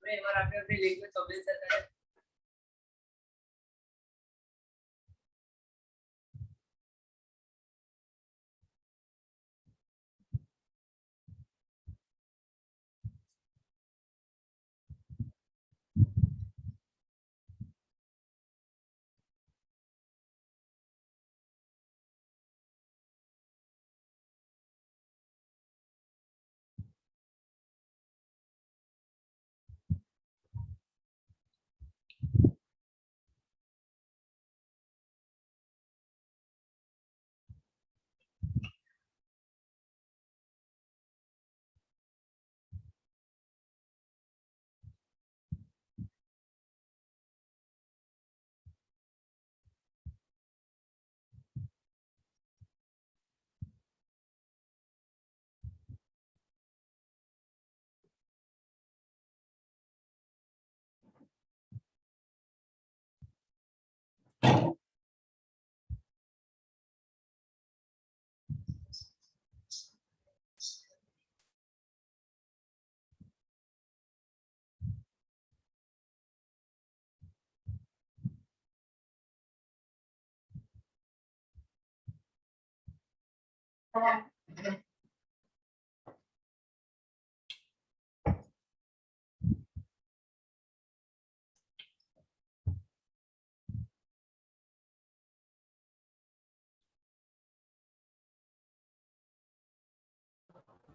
अपने लिंक में कमेंट करता है।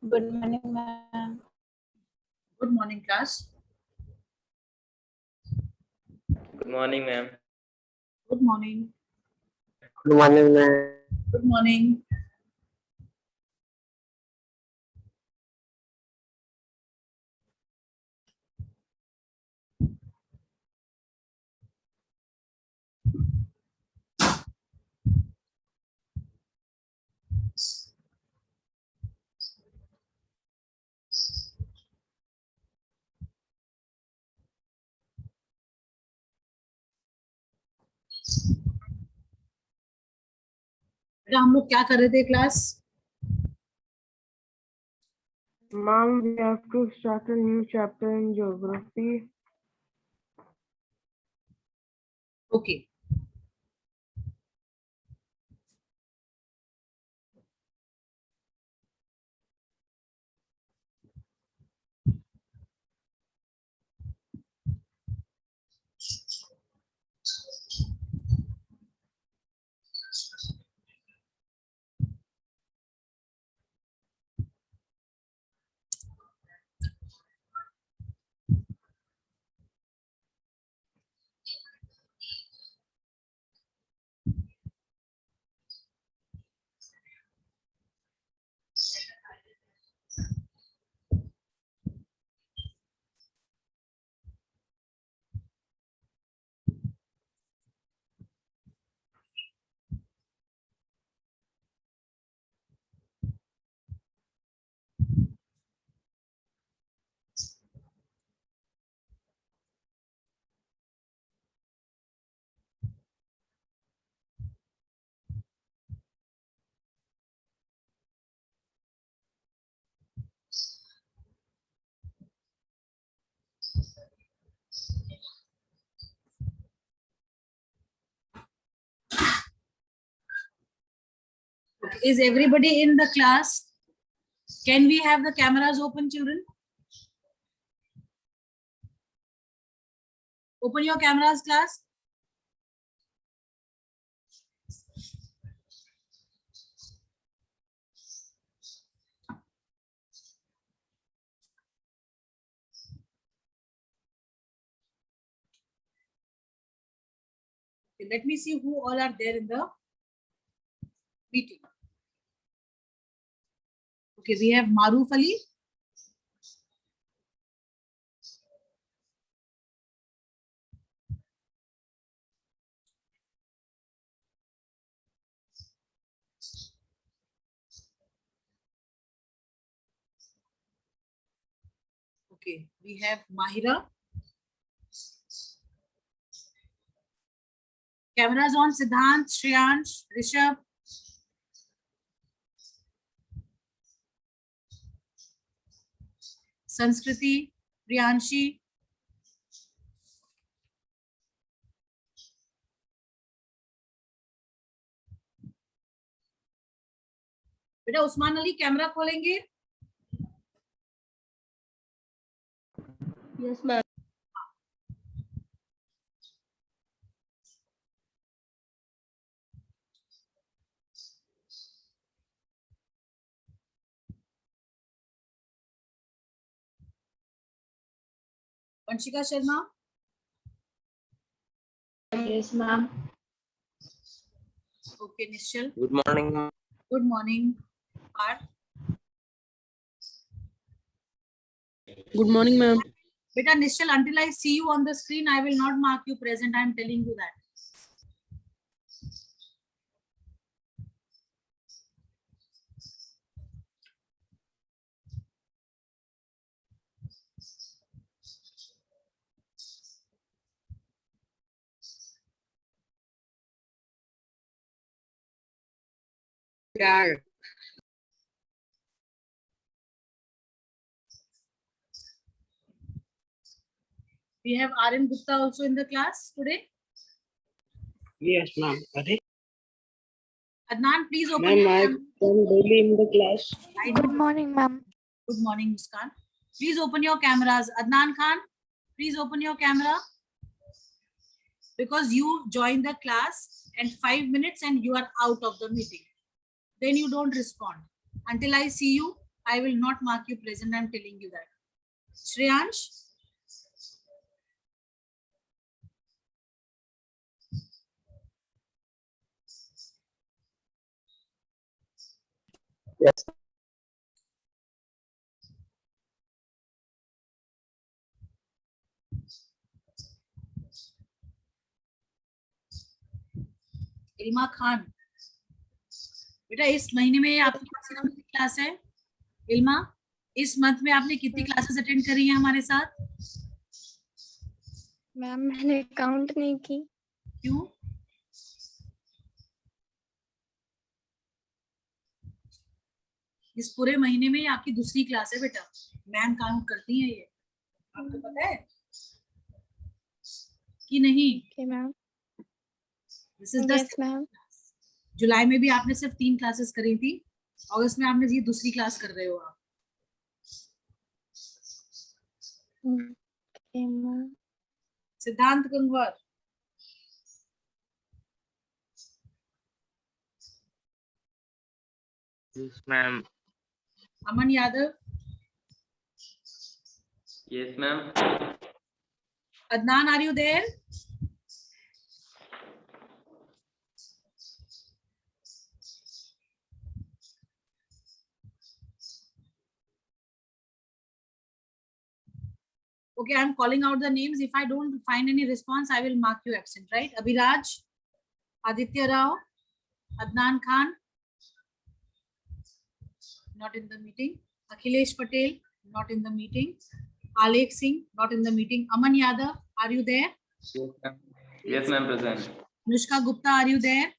Good morning, ma'am. Good morning, class. Good morning, ma'am. Good morning. Good morning, ma'am. Good morning. बेटा हम लोग क्या कर रहे थे class? Ma'am, we have to start a new chapter in geography. Okay Is everybody in the class? Can we have the cameras open, children? Open your cameras, class. Okay, let me see who all are there in the meeting. Okay, we have Maruf Ali. Okay, we have Mahira. Cameras on Siddhant, Shreyansh, Rishabh. Sanskriti, Priyanshi, बेटा Usman Ali camera खोलेंगे? Yes, ma'am. Vanshika Sharma? Yes, ma'am. Okay, Nishal. Good morning. Good morning. Parth? Good morning, ma'am. Beta Nishal, until I see you on the screen, I will not mark you present. I am telling you that. Yeah. We have RN Gupta also in the class today. Yes, ma'am. Adnan, please open Ma'am, your I camera. come daily in the class. I know. Good morning, ma'am. Good morning, Muskan. Please open your cameras. Adnan Khan, please open your camera. Because you join the class and 5 minutes and you are out of the meeting. Then you don't respond. Until I see you, I will not mark you present. I'm telling you that. Shreyansh? Yes. Ilma Khan, बेटा इस महीने में आपकी कौन सी number की class है? इल्मा, इस month में आपने कितनी क्लासेस अटेंड करी हैं हमारे साथ? मैम मैंने काउंट नहीं की। क्यों? इस पूरे महीने में ये आपकी दूसरी क्लास है बेटा। मैम काउंट करती है ये, आपको पता है कि नहीं? Okay ma'am. This is the yes ma'am. जुलाई में भी आपने सिर्फ 3 क्लासेस करी थी, अगस्त में आपने ये दूसरी क्लास कर रहे हो आप। Okay ma'am. सिद्धांत Gangwar? Yes, ma'am. Aman Yadav? Yes, ma'am. Adnan, are you there? Okay, I'm calling out the names. If I don't find any response, I will mark you absent, right? Abhiraj, Aditya Rao, Adnan Khan, not in the meeting. Akhilesh Patel, not in the meeting. Alek Singh, not in the meeting. Aman Yadav, are you there? Yes, ma'am. Yes, ma'am, present. Anushka Gupta, are you there?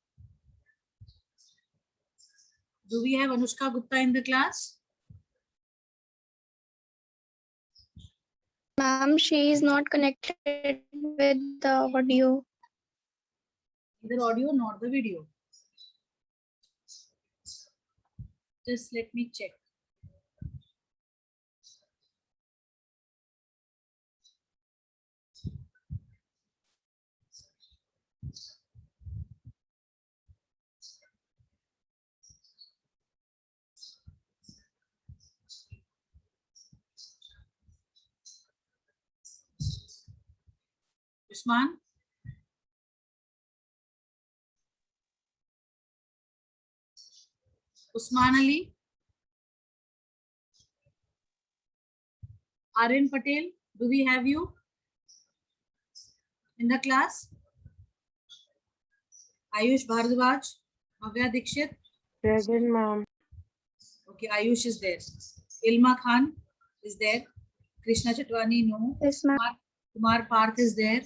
Do we have Anushka Gupta in the class? Ma'am, she is not connected with the audio. Neither audio nor the video. Just let me check. Usman? Usman Ali? Aryan Patel, do we have you in the class? Ayush Bhardwaj, Bhavya Dikshit? Present, ma'am. Okay, Ayush is there. Ilma Khan is there. Krishna Chatwani, no. Yes, ma'am. Kumar Parth is there.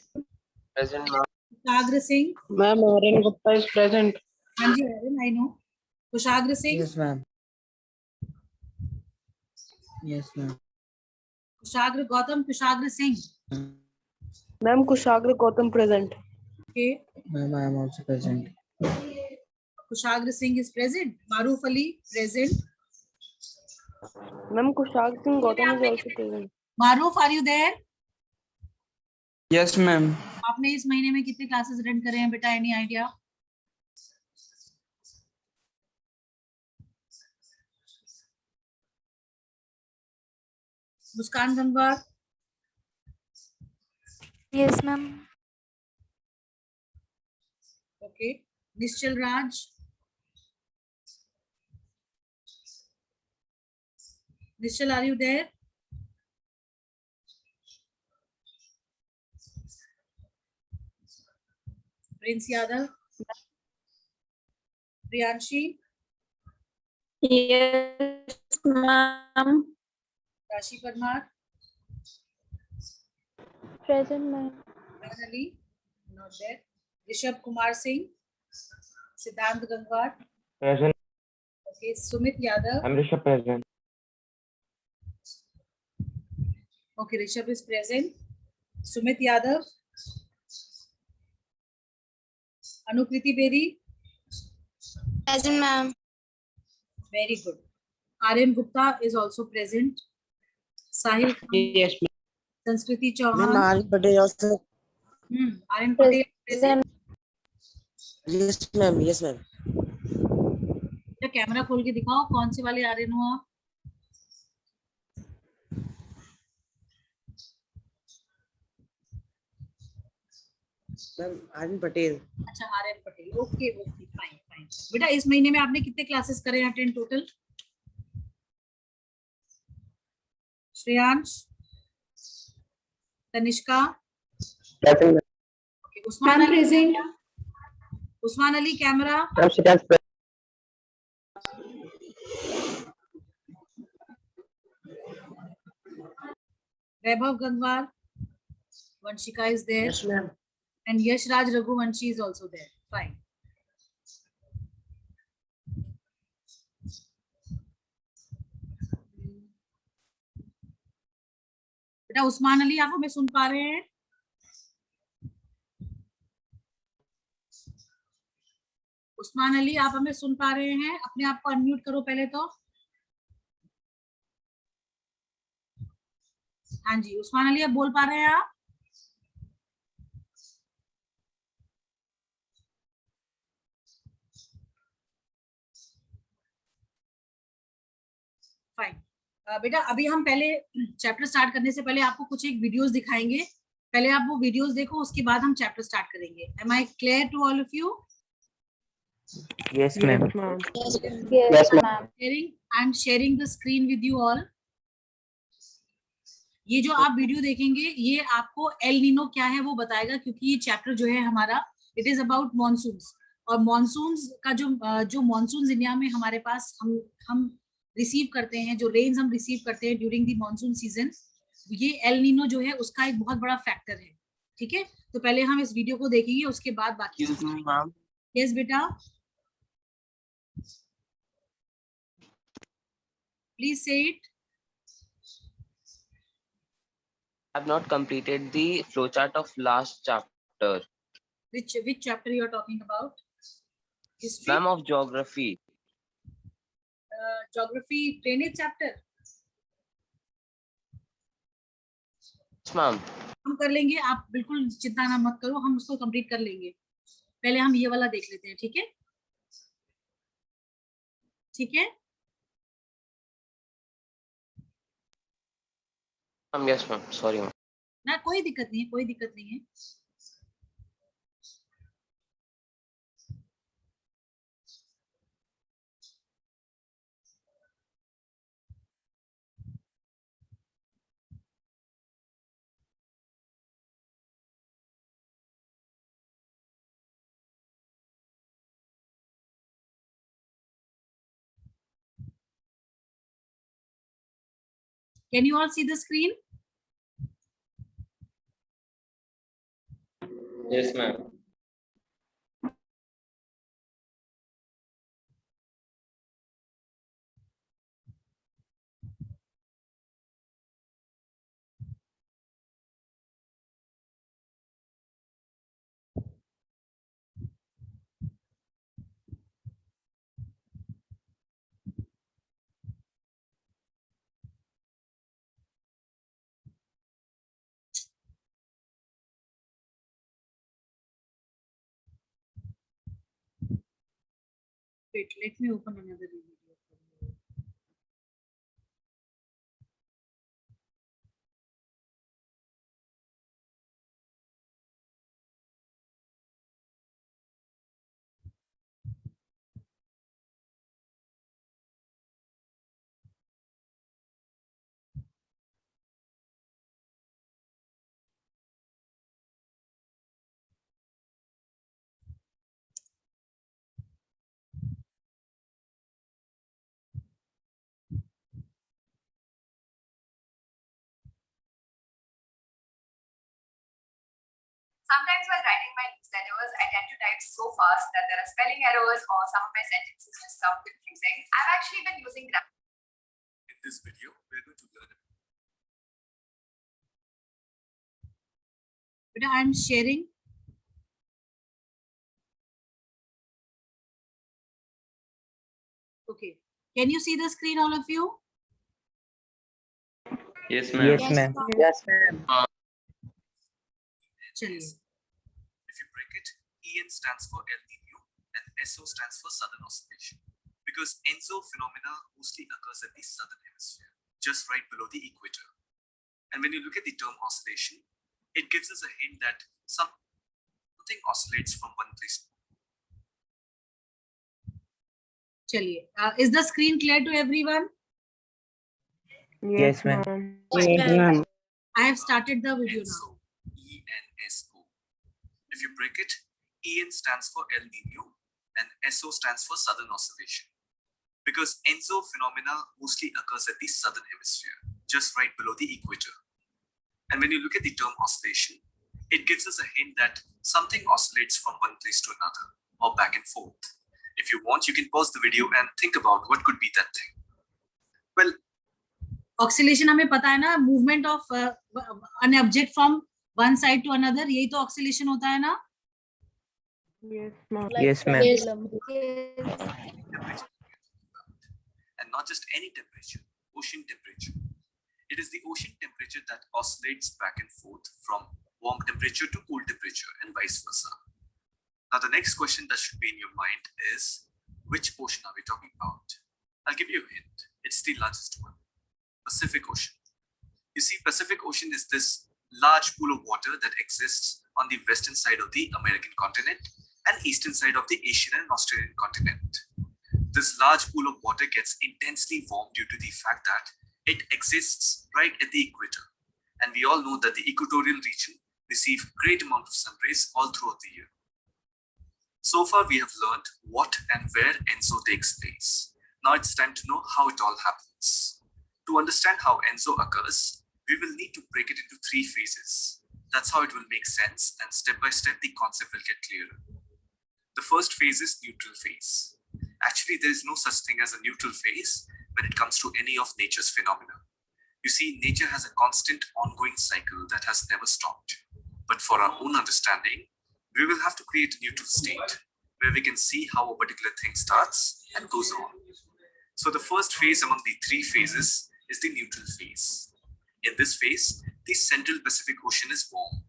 Present, ma'am. Kushagra Singh? Ma'am, RN Gupta is present. Hanji, Aryan, I know. Kushagra Singh? Yes, ma'am. Yes, ma'am. Kushagra Gautam, Kushagra Singh? Ma'am, Kushagra Gautam present. Okay. Ma'am, I am also present. Kushagra Singh is present. Maruf Ali present. Ma'am, Kushag Singh Gautam is also present. Maruf, are you there? Yes, ma'am. आपने इस महीने में कितने classes attend करे हैं बेटा? Any idea? Muskan Gangwar? Yes, ma'am. Okay. Nischal Raj? Nischal, are you there? Prince Yadav? Priyanshi? Yes, ma'am. Rashi Parmar? Present, ma'am. Aman Ali? Not there. Rishabh Kumar Singh? Siddhant Gangwar? Present. Okay. Sumit Yadav? I'm Rishabh present. Okay, Rishabh is present. Sumit Yadav? Anukriti Bedi? Present, ma'am. Very good. Aryan Gupta is also present. Sahil Khan? Yes, ma'am. Sanskriti Chauhan? Aryan Patel Present. present. Yes, ma'am. Yes, ma'am. तो camera खोल के दिखाओ कौन से वाले आर्यन हो आप? Ma'am, Arun Patel. अच्छा, Aryan Patel. Okay okay, fine fine. बेटा इस महीने में आपने कितने क्लासेस करे हैं attend total? Shreyansh? Tanishka? Present. Okay. Usman Ali? Usman Ali camera? Vaibhav Gangwar? Vanshika is there. Yes, ma'am. And Yash Raj Raghuvanshi is also there. Fine. बेटा उस्मान अली, आप हमें सुन पा रहे हैं? उस्मान अली, आप हमें सुन पा रहे हैं? अपने आप को अनम्यूट करो पहले तो. हाँ जी, उस्मान अली, आप बोल पा रहे हैं आप? फाइन. बेटा अभी हम पहले चैप्टर स्टार्ट करने से पहले आपको कुछ एक वीडियोस दिखाएंगे. पहले आप वो वीडियोस देखो, उसके बाद हम चैप्टर स्टार्ट करेंगे. Am I clear to all of you? Yes, ma'am. Yes, ma'am. Yes, ma'am. I am sharing the screen with you all. ये जो आप वीडियो देखेंगे ये आपको एल नीनो क्या है वो बताएगा, क्योंकि ये चैप्टर जो है हमारा इट इज अबाउट मॉनसून्स. और मॉनसून्स का जो मॉनसून्स इंडिया में हमारे पास हम रिसीव करते हैं, जो रेन्स हम रिसीव करते हैं ड्यूरिंग द मॉनसून सीजन, ये एल नीनो जो है उसका एक बहुत बड़ा फैक्टर है. ठीक है, तो पहले हम इस वीडियो को देखेंगे, उसके बाद बाकी. Excuse me, ma'am. यस बेटा, प्लीज से it. I've not completed the flowchart of last chapter. Which chapter you are talking about? History? Ma'am, of geography. Geography drainage chapter. Yes, ma'am. हम कर लेंगे, आप बिल्कुल चिंता ना मत करो, हम उसको कंप्लीट कर लेंगे. पहले हम ये वाला देख लेते हैं. ठीक है, ठीक है. Yes, ma'am. Sorry, ma'am. ना कोई दिक्कत नहीं है, कोई दिक्कत नहीं है. Can you all see the screen? Yes, ma'am. Wait, let me open another video. Sometimes while writing my newsletters, I tend to type so fast that there are spelling errors or some of my sentences just sound confusing. I've actually been using In this video, we're going to learn But I'm sharing. Okay. Can you see the screen, all of you? Yes, ma'am. Yes, ma'am. Yes, ma'am. Chaliye. if you break it, EN stands for El Nino and SO stands for Southern Oscillation. Because ENSO phenomena mostly occurs at the southern hemisphere, just right below the equator. And when you look at the term oscillation, it gives us a hint that something oscillates from one place. Chaliye. Is the screen clear to everyone? Yes, ma'am. Yes, ma'am. I have started the video now. ENSO, ENSO. If you break it, EN stands for El Nino and SO stands for Southern Oscillation. Because ENSO phenomena mostly occurs at the southern hemisphere, just right below the equator. And when you look at the term oscillation, it gives us a hint that something oscillates from one place to another or back and forth. If you want, you can pause the video and think about what could be that thing. Well, Oscillation हमें पता है ना, movement of an object from one side to another, यही तो oscillation होता है ना? Yes, ma'am. Yes, ma'am. temperature. And not just any temperature, ocean temperature. It is the ocean temperature that oscillates back and forth from warm temperature to cool temperature and vice versa. Now, the next question that should be in your mind is, which ocean are we talking about? I'll give you a hint. It's the largest one, Pacific Ocean. You see, Pacific Ocean is this large pool of water that exists on the western side of the American continent and eastern side of the Asian and Australian continent. This large pool of water gets intensely warm due to the fact that it exists right at the equator. And we all know that the equatorial region receives great amount of sun rays all throughout the year. So far, we have learned what and where ENSO takes place. Now it's time to know how it all happens. To understand how ENSO occurs, we will need to break it into 3 phases. That's how it will make sense, and step by step, the concept will get clearer. The first phase is neutral phase. Actually, there is no such thing as a neutral phase when it comes to any of nature's phenomena. You see, nature has a constant ongoing cycle that has never stopped. But for our own understanding, we will have to create a neutral state where we can see how a particular thing starts and goes on. So the first phase among the 3 phases is the neutral phase. In this phase, the central Pacific Ocean is warm.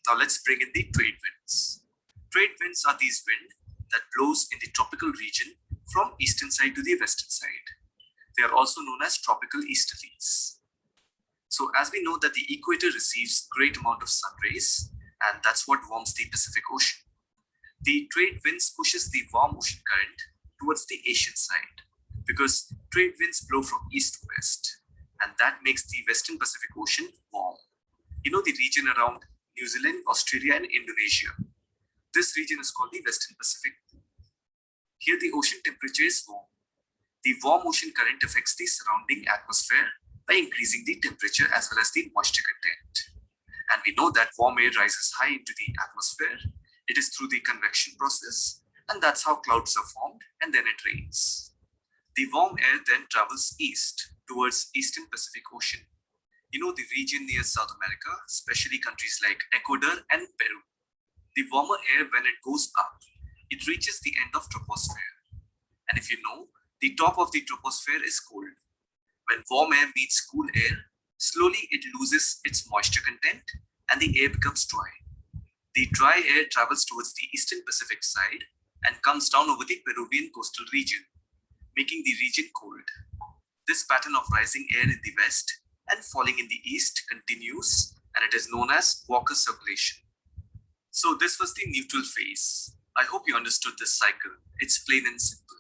Now let's bring in the trade winds. Trade winds are these winds that blows in the tropical region from eastern side to the western side. They are also known as tropical easterlies. So as we know that the equator receives great amount of sun rays, and that's what warms the Pacific Ocean. The trade winds pushes the warm ocean current towards the Asian side because trade winds blow from east to west, and that makes the Western Pacific Ocean warm. You know the region around New Zealand, Australia, and Indonesia. This region is called the Western Pacific. Here the ocean temperature is warm. The warm ocean current affects the surrounding atmosphere by increasing the temperature as well as the moisture content. And we know that warm air rises high into the atmosphere. It is through the convection process, and that's how clouds are formed, and then it rains. The warm air then travels east towards Eastern Pacific Ocean. You know the region near South America, especially countries like Ecuador and Peru. The warmer air, when it goes up, it reaches the end of troposphere. And if you know, the top of the troposphere is cold. When warm air meets cool air, slowly it loses its moisture content and the air becomes dry. The dry air travels towards the Eastern Pacific side, and comes down over the Peruvian coastal region, making the region cold. This pattern of rising air in the west and falling in the east continues, and it is known as Walker circulation. So this was the neutral phase. I hope you understood this cycle. It's plain and simple.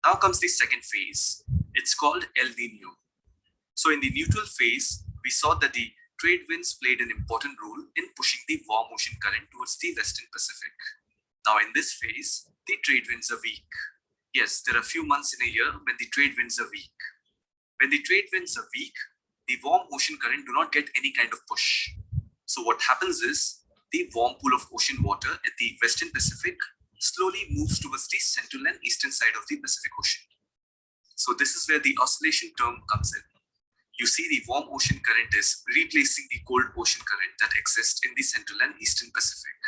Now comes the second phase. It's called El Nino. So in the neutral phase, we saw that the trade winds played an important role in pushing the warm ocean current towards the Western Pacific. Now in this phase, the trade winds are weak. Yes, there are a few months in a year when the trade winds are weak. When the trade winds are weak, the warm ocean current do not get any kind of push. So what happens is, the warm pool of ocean water at the Western Pacific slowly moves towards the central and eastern side of the Pacific Ocean. So this is where the oscillation term comes in. You see the warm ocean current is replacing the cold ocean current that exists in the central and eastern Pacific.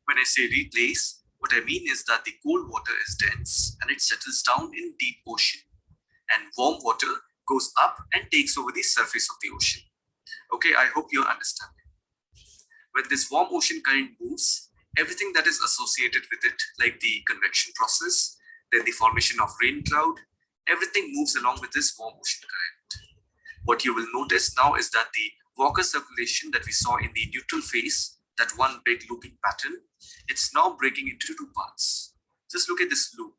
When I say replace, what I mean is that the cold water is dense and it settles down in deep ocean, and warm water goes up and takes over the surface of the ocean. Okay, I hope you understand. When this warm ocean current moves, everything that is associated with it, like the convection process, then the formation of rain cloud, everything moves along with this warm ocean current. What you will notice now is that the Walker circulation that we saw in the neutral phase, that one big looping pattern, it's now breaking into two parts. Just look at this loop.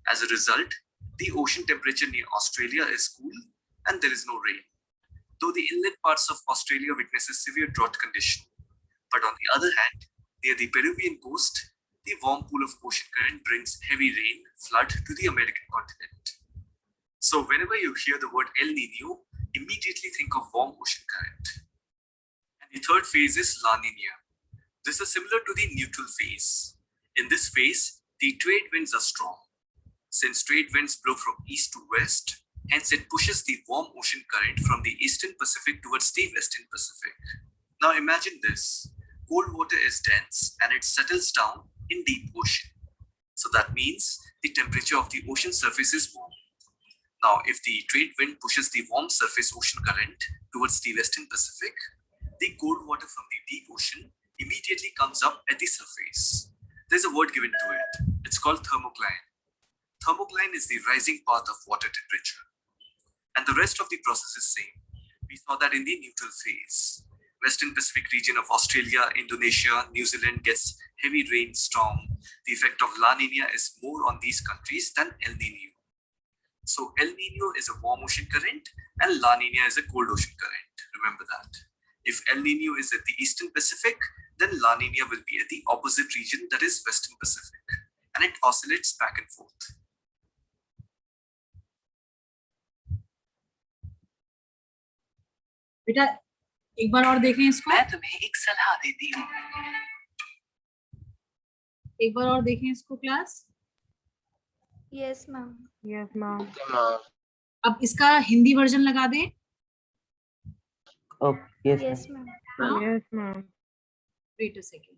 As a result, the ocean temperature near Australia is cool and there is no rain. Though the inland parts of Australia witnesses severe drought condition. But on the other hand, near the Peruvian coast, the warm pool of ocean current brings heavy rain, flood to the American continent. So whenever you hear the word El Nino, immediately think of warm ocean current. And the third phase is La Nina. This is similar to the neutral phase. In this phase, the trade winds are strong. Since trade winds blow from east to west, hence it pushes the warm ocean current from the eastern Pacific towards the western Pacific. Now imagine this. Cold water is dense and it settles down in deep ocean. So that means the temperature of the ocean surface is warm. Now, if the trade wind pushes the warm surface ocean current towards the western Pacific, the cold water from the deep ocean immediately comes up at the surface. There's a word given to it. It's called thermocline. Thermocline is the rising path of water temperature. And the rest of the process is same. We saw that in the neutral phase. Western Pacific region of Australia, Indonesia, New Zealand gets heavy rain, storm. The effect of La Nina is more on these countries than El Nino. So El Nino is a warm ocean current and La Nina is a cold ocean current. Remember that. If El Nino is at the Eastern Pacific, then La Nina will be at the opposite region, that is Western Pacific. And it oscillates back and forth. बेटा एक बार और देखें इसको, मैं तुम्हें एक सलाह देती हूँ। एक बार और देखें इसको class. Yes, ma'am. Yes, ma'am. Okay, ma'am. अब इसका हिंदी वर्जन लगा दें। Oh, yes, Yes, ma'am. हाँ? Yes, ma'am. Wait a second.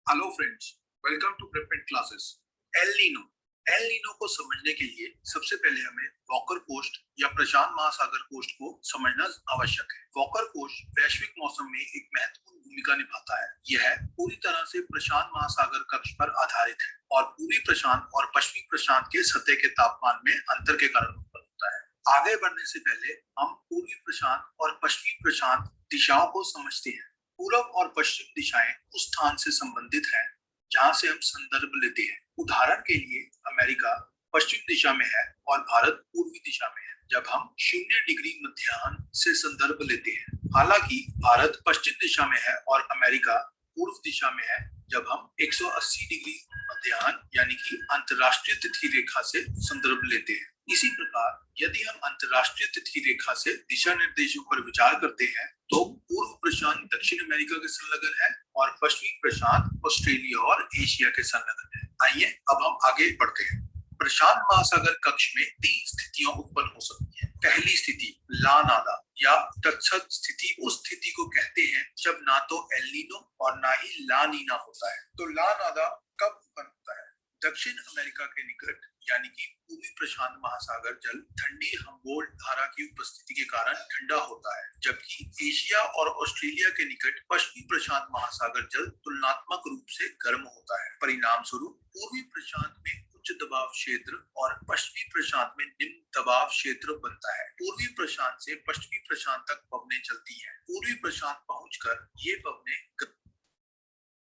Hello friends, welcome to Prepment classes. El Nino. El Nino को समझने के लिए सबसे पहले हमें वॉकर कोस्ट या प्रशांत महासागर कोस्ट को समझना आवश्यक है। वॉकर कोस्ट वैश्विक मौसम में एक महत्वपूर्ण भूमिका निभाता है। यह पूरी तरह से प्रशांत महासागर कक्ष पर आधारित है और पूर्वी प्रशांत और पश्चिमी प्रशांत के सतह के तापमान में अंतर के कारण उत्पन्न होता है। आगे बढ़ने से पहले हम पूर्वी प्रशांत और पश्चिमी प्रशांत दिशाओं को समझते हैं। पूर्व और पश्चिम दिशाएं उस स्थान से संबंधित हैं जहां से हम संदर्भ लेते हैं। उदाहरण के लिए अमेरिका पश्चिम दिशा में है और भारत पूर्वी दिशा में है जब हम 0 डिग्री मध्याह्न से संदर्भ लेते हैं। हालांकि भारत पश्चिम दिशा में है और अमेरिका पूर्व दिशा में है जब हम 180 डिग्री मध्याह्न यानी कि अंतरराष्ट्रीय तिथि रेखा से संदर्भ लेते हैं। इसी प्रकार यदि हम अंतरराष्ट्रीय तिथि रेखा से दिशा निर्देशों पर विचार करते हैं तो पूर्व प्रशांत दक्षिण अमेरिका के संलग्न है और पश्चिमी प्रशांत ऑस्ट्रेलिया और एशिया के संलग्न है। आइए अब हम आगे बढ़ते हैं। प्रशांत महासागर कक्ष में 3 स्थितियां उत्पन्न हो सकती हैं। पहली स्थिति ला नादा या तटस्थ स्थिति उस स्थिति को कहते हैं जब ना तो एल नीनो और ना ही ला नीना होता है। तो ला नादा कब उत्पन्न होता है? दक्षिण अमेरिका के निकट यानी कि पूर्वी प्रशांत महासागर जल ठंडी हम्बोल्ट धारा की उपस्थिति के कारण ठंडा होता है, जबकि एशिया और ऑस्ट्रेलिया के निकट पश्चिमी प्रशांत महासागर जल तुलनात्मक रूप से गर्म होता है। परिणाम स्वरूप पूर्वी प्रशांत में उच्च दबाव क्षेत्र और पश्चिमी प्रशांत में निम्न दबाव क्षेत्र बनता है। पूर्वी प्रशांत से पश्चिमी प्रशांत तक पवनें चलती हैं। पूर्वी प्रशांत पहुंचकर ये पवनें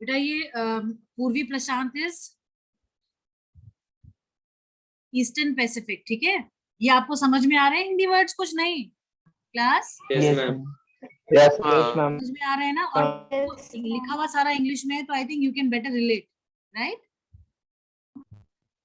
बेटा ये पूर्वी प्रशांत इज ईस्टर्न पैसिफिक, ठीक है? ये आपको समझ में आ रहे हैं हिंदी वर्ड्स? कुछ नहीं class? Yes, ma'am. Yes, ma'am. समझ में आ रहे हैं ना? और लिखा हुआ सारा इंग्लिश में है तो I think you can better relate, right?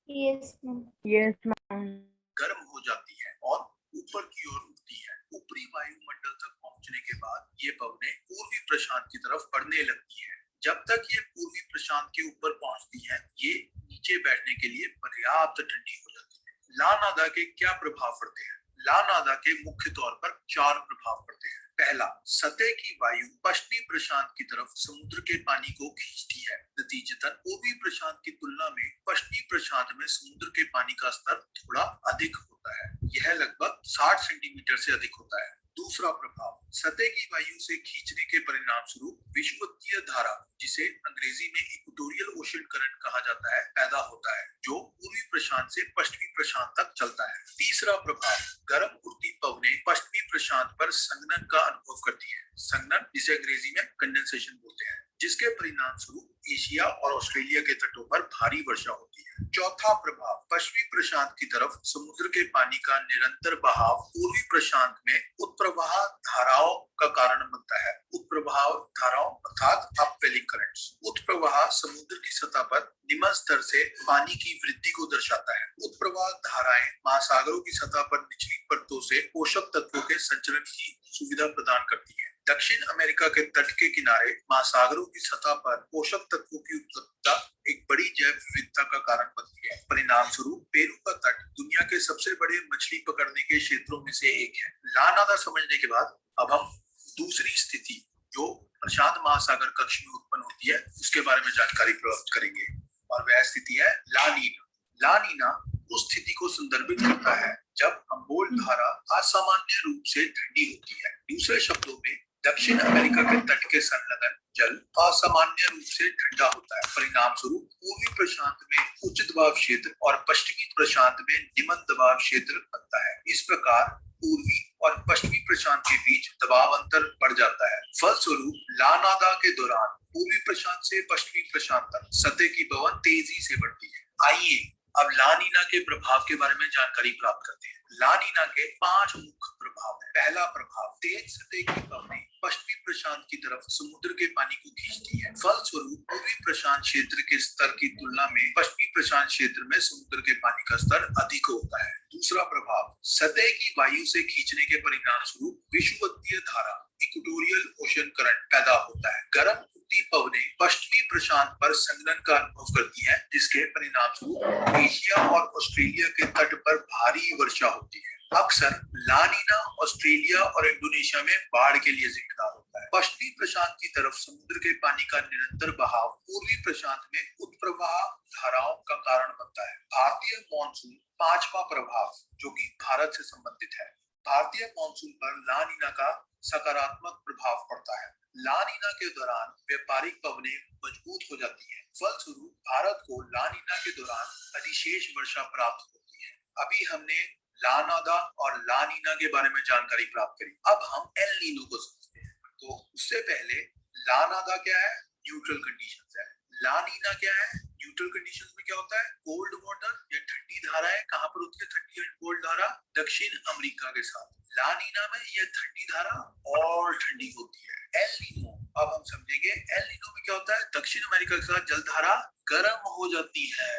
Yes, ma'am. Yes, ma'am. गर्म हो जाती है और ऊपर की ओर उठती है। ऊपरी वायुमंडल तक पहुंचने के बाद ये पवनें पूर्वी प्रशांत की तरफ बढ़ने लगती हैं। जब तक ये पूर्वी प्रशांत के ऊपर पहुंचती हैं, ये नीचे बैठने के लिए पर्याप्त ठंडी हो जाती है। ला नादा के क्या प्रभाव पड़ते हैं? ला नादा के मुख्य तौर पर 4 प्रभाव पड़ते हैं। पहला, सतह की वायु पश्चिमी प्रशांत की तरफ समुद्र के पानी को खींचती है। नतीजतन पूर्वी प्रशांत की तुलना में पश्चिमी प्रशांत में समुद्र के पानी का स्तर थोड़ा अधिक होता है। यह लगभग 60 सेंटीमीटर से अधिक होता है। दूसरा प्रभाव, सतह की वायु से खींचने के परिणाम स्वरूप विषुवतीय धारा, जिसे अंग्रेजी में इक्वेटोरियल ओशन करंट कहा जाता है, पैदा होता है, जो पूर्वी प्रशांत से पश्चिमी प्रशांत तक चलता है। तीसरा प्रभाव, गर्म उड़ती पवनें पश्चिमी प्रशांत पर संघनन का अनुभव करती है। संघनन, जिसे अंग्रेजी में कंडेंसेशन बोलते हैं, जिसके परिणाम स्वरूप एशिया और ऑस्ट्रेलिया के तटों पर भारी वर्षा होती है। चौथा प्रभाव, पश्चिमी प्रशांत की तरफ समुद्र के पानी का निरंतर बहाव पूर्वी प्रशांत में उत्प्रवाह धाराओं का कारण बनता है। उत्प्रवाह धाराओं अर्थात अपवेलिंग करंट्स। उत्प्रवाह समुद्र की सतह पर निम्न स्तर से पानी की वृद्धि को दर्शाता है। उत्प्रवाह धाराएं महासागरों की सतह पर निचली परतों से पोषक तत्वों के संचरण की सुविधा प्रदान करती है। दक्षिण अमेरिका के तट के किनारे महासागरों की सतह पर पोषक तत्वों की उपलब्धता एक बड़ी जैव विविधता का कारण बनती है। परिणाम स्वरूप पेरू का तट दुनिया के सबसे बड़े मछली पकड़ने के क्षेत्रों में से एक है। ला नादा समझने के बाद अब हम दूसरी स्थिति जो प्रशांत महासागर कक्ष में उत्पन्न होती है उसके बारे में जानकारी प्राप्त करेंगे, और वह स्थिति है ला नीना। ला नीना उस स्थिति को संदर्भित करता है जब हम्बोल्ट धारा असामान्य रूप से ठंडी होती है। दूसरे शब्दों में दक्षिण अमेरिका के तट के संलग्न जल असामान्य रूप से ठंडा होता है। परिणाम स्वरूप पूर्वी प्रशांत में उच्च दबाव क्षेत्र और पश्चिमी प्रशांत में निम्न दबाव क्षेत्र बनता है। इस प्रकार पूर्वी और पश्चिमी प्रशांत के बीच दबाव अंतर बढ़ जाता है। फलस्वरूप ला नादा के दौरान पूर्वी प्रशांत से पश्चिमी प्रशांत तक सतह की पवन तेजी से बढ़ती है। आइए अब ला नीना के प्रभाव के बारे में जानकारी प्राप्त करते हैं। ला नीना के 5 मुख्य प्रभाव हैं। पहला प्रभाव, तेज सतह की पवनें पश्चिमी प्रशांत की तरफ समुद्र के पानी को खींचती है। फलस्वरूप पूर्वी प्रशांत क्षेत्र के स्तर की तुलना में पश्चिमी प्रशांत क्षेत्र में समुद्र के पानी का स्तर अधिक होता है। दूसरा प्रभाव, सतह की वायु से खींचने के परिणाम स्वरूप विषुवतीय धारा इक्वेटोरियल ओशन करंट पैदा होता है। गर्म उठती पवनें पश्चिमी प्रशांत पर संघनन का अनुभव करती हैं, जिसके परिणाम स्वरूप एशिया और ऑस्ट्रेलिया के तट पर भारी वर्षा होती है। अक्सर ला नीना ऑस्ट्रेलिया और इंडोनेशिया में बाढ़ के लिए जिम्मेदार होता है। पश्चिमी प्रशांत की तरफ समुद्र के पानी का निरंतर बहाव पूर्वी प्रशांत में उत्प्रवाह धाराओं का कारण बनता है। भारतीय मॉनसून पांचवा प्रभाव जो कि भारत से संबंधित है। भारतीय मॉनसून पर ला नीना का सकारात्मक प्रभाव पड़ता है। ला नीना के दौरान व्यापारिक पवनें मजबूत हो जाती हैं। फलस्वरूप भारत को ला नीना के दौरान अधिशेष वर्षा प्राप्त होती है। अभी हमने ला नादा और ला नीना के बारे में जानकारी प्राप्त करी। अब हम एल नीनो को समझते हैं। तो उससे पहले ला नादा क्या है? न्यूट्रल कंडीशंस है। ला नीना क्या है? न्यूट्रल कंडीशंस में क्या होता है? कोल्ड वाटर या ठंडी धाराएं कहां पर होती है? ठंडी एंड कोल्ड धारा दक्षिण अमेरिका के साथ। ला नीना में यह ठंडी धारा और ठंडी होती है। एल नीनो अब हम समझेंगे। एल नीनो में क्या होता है? दक्षिण अमेरिका के साथ जल धारा गर्म हो जाती है।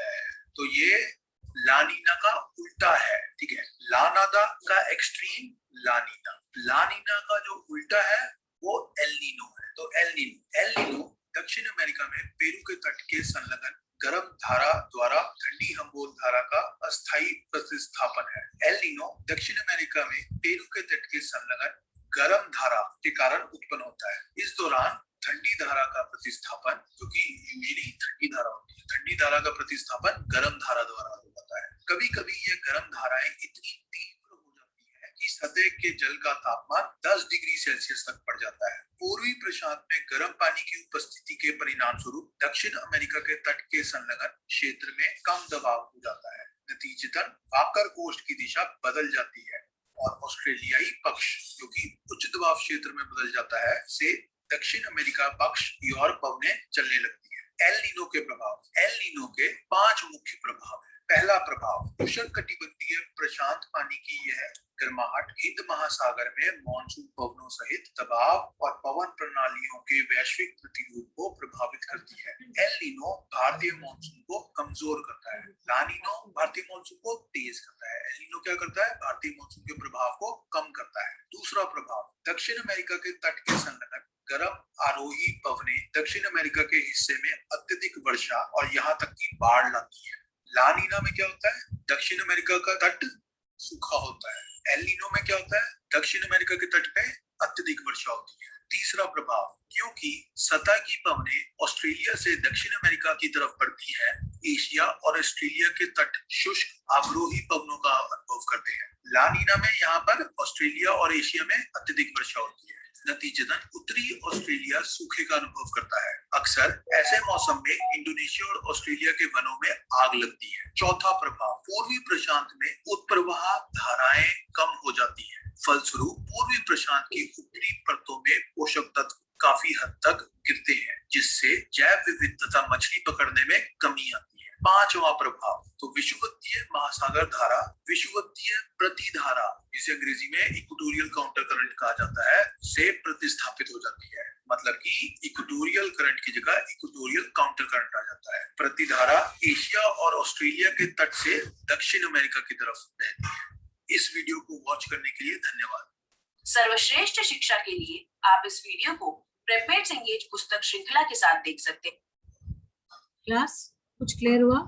तो ये ला नीना का उल्टा है। ठीक है, ला नादा का एक्सट्रीम ला नीना, ला नीना का जो उल्टा है वो एल नीनो है। तो एल नीनो दक्षिण अमेरिका में पेरू के तट के संलग्न गर्म धारा द्वारा ठंडी हम्बोल्ट धारा का अस्थायी प्रतिस्थापन है। एल नीनो दक्षिण अमेरिका में पेरू के तट के संलग्न गर्म धारा के कारण उत्पन्न होता है। इस दौरान ठंडी धारा का प्रतिस्थापन, जो कि यूजुअली ठंडी धारा होती है, ठंडी धारा का प्रतिस्थापन गर्म धारा द्वारा होता है। कभी कभी ये गर्म धाराएं इतनी तीव्र हो जाती है कि सतह के जल का तापमान 10 डिग्री सेल्सियस तक बढ़ जाता है। पूर्वी प्रशांत में गर्म पानी की उपस्थिति के परिणाम स्वरूप दक्षिण अमेरिका के तट के संलग्न क्षेत्र में कम दबाव हो जाता है। नतीजतन वाकर कोस्ट की दिशा बदल जाती है और ऑस्ट्रेलियाई पक्ष, जो कि उच्च दबाव क्षेत्र में बदल जाता है, से दक्षिण अमेरिका पक्ष की ओर पवनें चलने लगती है। एल नीनो के प्रभाव। एल नीनो के 5 मुख्य प्रभाव है। पहला प्रभाव, उष्णकटिबंधीय प्रशांत पानी की यह गर्माहट हिंद महासागर में मॉनसून पवनों सहित दबाव और पवन प्रणालियों के वैश्विक प्रतिरूप को प्रभावित करती है। एल नीनो भारतीय मॉनसून को कमजोर करता है। ला नीनो भारतीय मॉनसून को तेज करता है। एल नीनो क्या करता है? भारतीय मॉनसून के प्रभाव को कम करता है। दूसरा प्रभाव, दक्षिण अमेरिका के तट के संलग्न गर्म आरोही पवनें दक्षिण अमेरिका के हिस्से में अत्यधिक वर्षा और यहाँ तक कि बाढ़ लाती है। ला नीना में क्या होता है? दक्षिण अमेरिका का तट सूखा होता है। एल नीनो में क्या होता है? दक्षिण अमेरिका के तट पे अत्यधिक वर्षा होती है। तीसरा प्रभाव, क्योंकि सतह की पवनें ऑस्ट्रेलिया से दक्षिण अमेरिका की तरफ बढ़ती है, एशिया और ऑस्ट्रेलिया के तट शुष्क अवरोही पवनों का अनुभव करते हैं। ला नीना में यहाँ पर ऑस्ट्रेलिया और एशिया में अत्यधिक वर्षा होती है। नतीजतन उत्तरी ऑस्ट्रेलिया सूखे का अनुभव करता है। अक्सर ऐसे मौसम में इंडोनेशिया और ऑस्ट्रेलिया के वनों में आग लगती है। चौथा प्रभाव, पूर्वी प्रशांत में उत्प्रवाह धाराएं कम हो जाती हैं। फलस्वरूप पूर्वी प्रशांत की ऊपरी परतों में पोषक तत्व काफी हद तक गिरते हैं, जिससे जैव विविधता मछली पकड़ने में कमी आती है। पांचवा प्रभाव, तो विषुवतीय महासागर धारा, विषुवतीय प्रतिधारा, जिसे अंग्रेजी में इक्वेटोरियल काउंटर करंट कहा जाता है, से प्रतिस्थापित हो जाती है। मतलब कि इक्वेटोरियल करंट की जगह इक्वेटोरियल काउंटर करंट आ जाता है। प्रतिधारा एशिया और ऑस्ट्रेलिया के तट से दक्षिण अमेरिका की तरफ बहती है। इस वीडियो को वॉच करने के लिए धन्यवाद। सर्वश्रेष्ठ शिक्षा के लिए आप इस वीडियो को प्रेपमेट्स एंगेज पुस्तक श्रृंखला के साथ देख सकते हैं। क्लास कुछ क्लियर हुआ?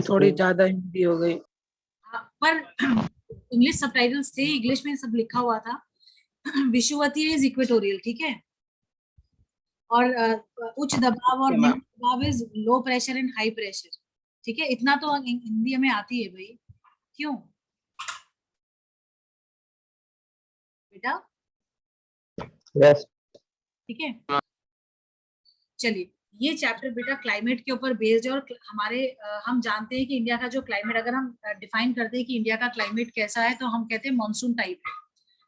थोड़ी ज्यादा हिंदी हो गई। पर इंग्लिश सबटाइटल्स थे, इंग्लिश में सब लिखा हुआ था। विषुवतीय इज इक्वेटोरियल, ठीक है, और उच्च दबाव और निम्न दबाव is low pressure and high pressure, ठीक है। इतना तो हिंदी हमें आती है भाई, क्यों बेटा? यस, ठीक है, चलिए ये चैप्टर बेटा क्लाइमेट के ऊपर बेस्ड है। और हमारे हम जानते हैं कि इंडिया का जो क्लाइमेट, अगर हम डिफाइन करते हैं कि इंडिया का क्लाइमेट कैसा है, तो हम कहते हैं मॉनसून टाइप है,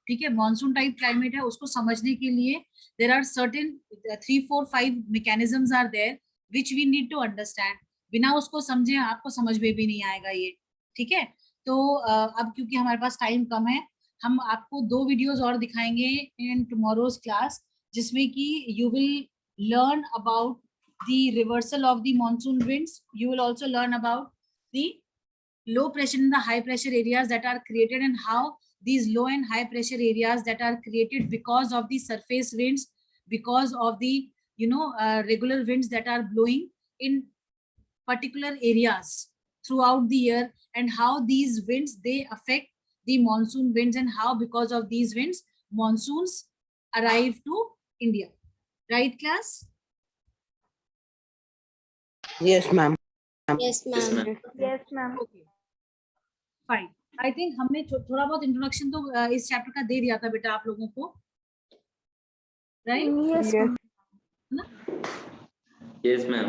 ठीक है। मॉनसून टाइप क्लाइमेट है, उसको समझने के लिए there are certain 3, 4, 5 mechanisms are there which we need to understand. बिना उसको समझे आपको समझ में भी नहीं आएगा ये, ठीक है। तो अब क्योंकि हमारे पास टाइम कम है, हम आपको 2 वीडियोस और दिखाएंगे इन टुमारोज क्लास, जिसमें कि you will learn about the reversal of the monsoon winds. You will also learn about the low pressure and the high pressure areas that are created, and how these low and high pressure areas that are created because of the surface winds, because of the regular winds that are blowing in particular areas throughout the year, and how these winds they affect the monsoon winds, and how because of these winds monsoons arrive to India. Right, class? Yes, ma'am. Yes, ma'am. Yes, ma'am. Okay. Fine. I think हमने थोड़ा बहुत introduction तो इस chapter का दे दिया था बेटा आप लोगों को, right? Yes, ma'am. Yes, ma'am.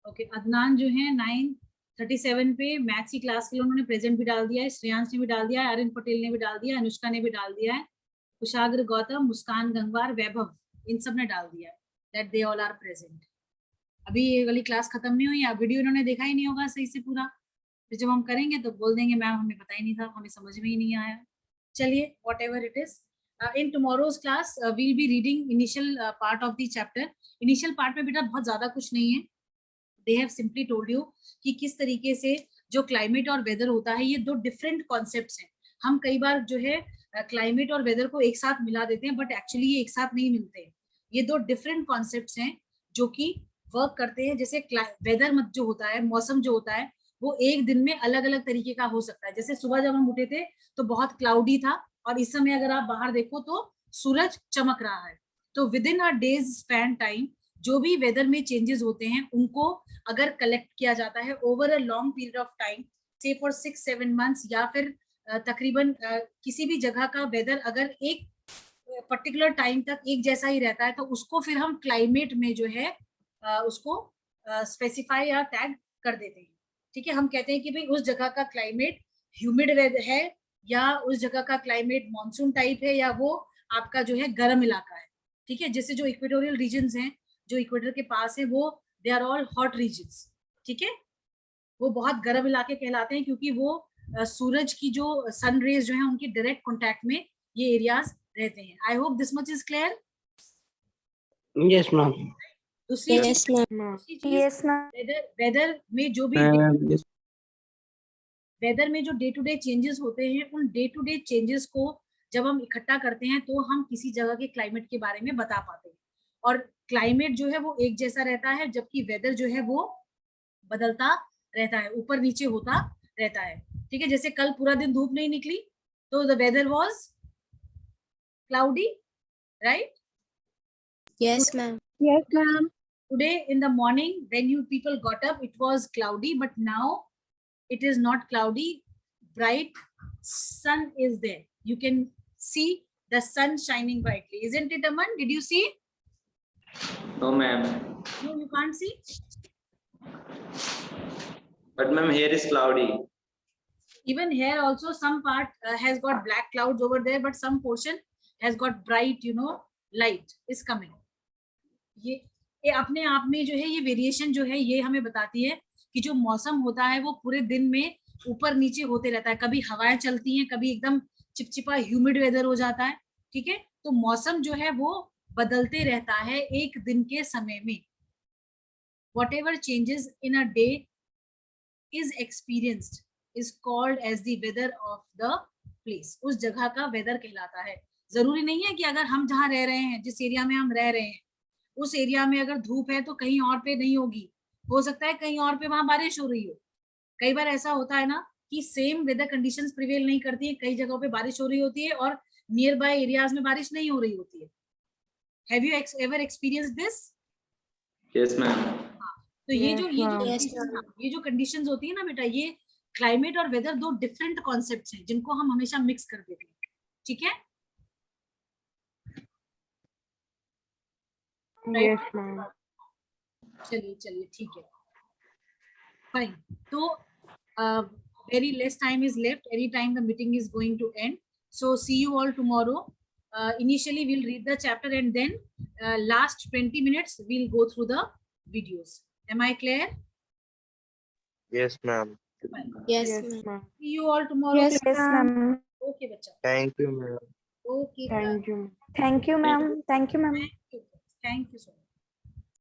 Okay, Adnan जो है 9:37 पे मैथ्स की क्लास के लिए उन्होंने प्रेजेंट भी डाल दिया है, श्रेयांश ने भी डाल दिया है, आर्यन पटेल ने भी डाल दिया है, अनुष्का ने भी डाल दिया है, कुशाग्र गौतम, मुस्कान गंगवार, वैभव, इन सब ने डाल दिया है that they all are present. अभी ये वाली क्लास खत्म नहीं हुई, वीडियो इन्होंने देखा ही नहीं होगा सही से पूरा, तो जब हम करेंगे तो बोल देंगे मैम हमें पता ही नहीं था, हमें समझ में ही नहीं आया। चलिए, whatever it is, in tomorrow's class will be reading initial part of the chapter. Initial part में बेटा बहुत ज्यादा कुछ नहीं है, they have simply told you कि किस तरीके से जो क्लाइमेट और वेदर होता है ये दो डिफरेंट कॉन्सेप्ट्स हैं। हम कई बार जो है क्लाइमेट और वेदर को एक साथ मिला देते हैं, बट एक्चुअली ये एक साथ नहीं मिलते हैं, ये दो डिफरेंट कॉन्सेप्ट्स हैं जो कि वर्क करते हैं। जैसे वेदर मत जो होता है, मौसम जो होता है वो एक दिन में अलग अलग तरीके का हो सकता है। जैसे सुबह जब हम उठे थे तो बहुत क्लाउडी था, और इस समय अगर आप बाहर देखो तो सूरज चमक रहा है। तो with in a days span time जो भी वेदर में चेंजेस होते हैं उनको अगर कलेक्ट किया जाता है over a long period of time, से फॉर 6-7 मंथ्स, या फिर तकरीबन किसी भी जगह का वेदर अगर एक पर्टिकुलर टाइम तक एक जैसा ही रहता है, तो उसको फिर हम क्लाइमेट में जो है उसको स्पेसिफाई या टैग कर देते हैं। ठीक है, हम कहते हैं कि भाई उस जगह का क्लाइमेट ह्यूमिड है, या उस जगह का क्लाइमेट मॉनसून टाइप है, या वो आपका जो है गर्म इलाका है। ठीक है, जैसे जो इक्वेटोरियल रीजन्स हैं जो इक्वेटर के पास है वो they are all hot regions. ठीक है, वो बहुत गर्म इलाके कहलाते हैं क्योंकि वो सूरज की जो सन रेज जो है उनकी डायरेक्ट कांटेक्ट में ये एरियाज रहते हैं। I hope this much is clear. Yes, ma'am. दूसरी Yes, ma'am. Yes, ma'am. Weather में जो भी Yes. वेदर में जो डे टू डे चेंजेस होते हैं, उन डे टू डे चेंजेस को जब हम इकट्ठा करते हैं तो हम किसी जगह के क्लाइमेट के बारे में बता पाते हैं। और क्लाइमेट जो है वो एक जैसा रहता है, जबकि वेदर जो है वो बदलता रहता है, ऊपर नीचे होता रहता है। ठीक है, जैसे कल पूरा दिन धूप नहीं निकली तो the weather was cloudy, right? Yes, ma'am. Yes, ma'am. Today in the morning when you people got up it was cloudy, but now it is not cloudy, bright sun is there, you can see the sun shining brightly, isn't it Aman? Did you see? No, ma'am. No, you can't see. But ma'am, here is cloudy. Even here also some part has got black clouds over there, but some portion has got bright, light is coming. ये अपने आप में जो है ये variation जो है ये हमें बताती है कि जो मौसम होता है वो पूरे दिन में ऊपर नीचे होते रहता है। कभी हवाएं चलती हैं, कभी एकदम चिपचिपा ह्यूमिड वेदर हो जाता है। ठीक है, तो मौसम जो है वो बदलते रहता है एक दिन के समय में। Whatever changes in a day is experienced is called as the weather of the place. उस जगह का वेदर कहलाता है। जरूरी नहीं है कि अगर हम जहाँ रह रहे हैं, जिस एरिया में हम रह रहे हैं, उस एरिया में अगर धूप है तो कहीं और पे नहीं होगी, हो सकता है कहीं और पे वहां बारिश हो रही हो। कई बार ऐसा होता है ना कि सेम वेदर कंडीशंस प्रिवेल नहीं करती है, कई जगहों पे बारिश हो रही होती है और नियर बाय एरियाज में बारिश नहीं हो रही होती है। Have you ever experienced this? Yes, ma'am. तो ये जो Yes, ये जो कंडीशंस होती है ना बेटा, ये क्लाइमेट और वेदर दो डिफरेंट कॉन्सेप्ट्स हैं जिनको हम हमेशा मिक्स कर देते हैं। ठीक है, Yes, ma'am. चलिए ठीक है, फाइन। तो very less time is left, any time the meeting is going to end, so see you all tomorrow. Initially we'll read the chapter and then last 20 minutes we'll go through the videos. Am I clear? Yes, ma'am. Fine. Yes, Yes, ma'am. ma'am. See you all tomorrow. Yes, ma'am. Okay bacha. Thank you, ma'am. Okay, Thank you. Thank you, ma'am. Thank you, ma'am. thank you so much.